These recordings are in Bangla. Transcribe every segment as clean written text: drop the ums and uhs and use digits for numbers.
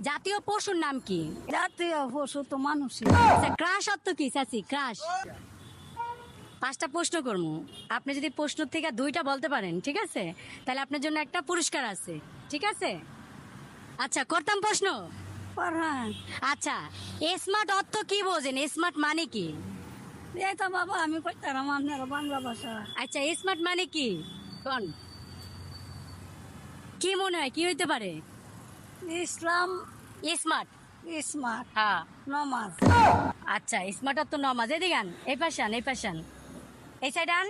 জাতীয় পশুর নাম কি? জাতীয় পশু তো মানুষই। আচ্ছা, ক্রাশ অর্থ কি চাচি? ক্রাশ। 5টা প্রশ্ন করবো, আপনি যদি প্রশ্ন থেকে 2টা বলতে পারেন, ঠিক আছে, তাহলে আপনার জন্য একটা পুরস্কার আছে, ঠিক আছে? আচ্ছা, করতাম প্রশ্ন। হ্যাঁ, আচ্ছা, স্মার্ট অর্থ কি বোঝেন? স্মার্ট মানে কি? এই তো বাবা আমি কইতাম আপনার বাংলা ভাষা। আচ্ছা, স্মার্ট মানে কি কোন? কি মনে হয় কি হইতে পারে ইসলাম স্মার্ট? স্মার্ট হ্যাঁ। নমাজ। আচ্ছা, স্মার্ট অর্থ নমাজ। এদিকে আন, এই পাশে আন, এই পাশে আন, এই সাইড আন,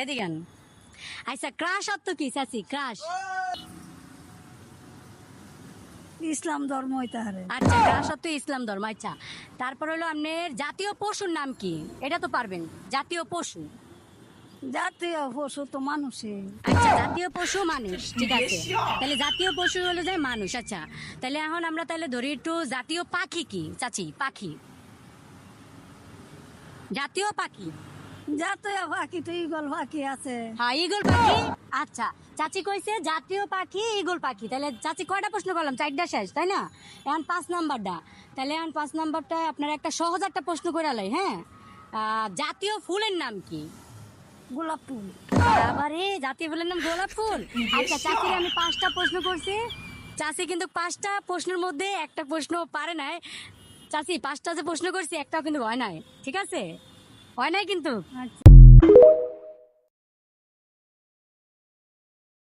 এদিকে আন। আচ্ছা, ক্রাশ অর্থ কি চাচি? ক্রাশ। ইসলাম ধর্ম হইতে হারে। আচ্ছা, ক্রাশ অর্থ ইসলাম ধর্ম। আচ্ছা, তারপর হলো আপনার জাতীয় পশুর নাম কি? এটা তো পারবেন, জাতীয় পশু। জাতীয় পশু তো মানুষই। আচ্ছা, জাতীয় পশু মানুষ, ঠিক আছে, তাহলে জাতীয় পশু হলো যে মানুষ। আচ্ছা, তাহলে এখন আমরা তাহলে ধরি একটু জাতীয় পাখি কি চাচি? পাখি, জাতীয় পাখি। জাতীয় পাখি তো ইগল পাখি আছে। হ্যাঁ, ঈগল পাখি। আচ্ছা, চাচি কইছে জাতীয় পাখি ঈগল পাখি, তাহলে চাচি কয়টা প্রশ্ন করলাম? 4টা শেষ, তাই না? এখন 5 নাম্বারটা, তাহলে এখন 5 নাম্বারটা আপনার একটা সহজ একটা প্রশ্ন করে আলাই। হ্যাঁ, জাতীয় ফুলের নাম কি? গোলাপ ফুল। আবারে জাতীয় ফুলের নাম গোলাপ ফুল। আচ্ছা, চাচিকে আমি 5টা প্রশ্ন করছি, চাচি কিন্তু 5টা প্রশ্নের মধ্যে একটা প্রশ্ন পারে নাই। চাচি 5টা যে প্রশ্ন করছি একটাও কিন্তু হয় নাই, ঠিক আছে? হয় নাই কিন্তু। আচ্ছা।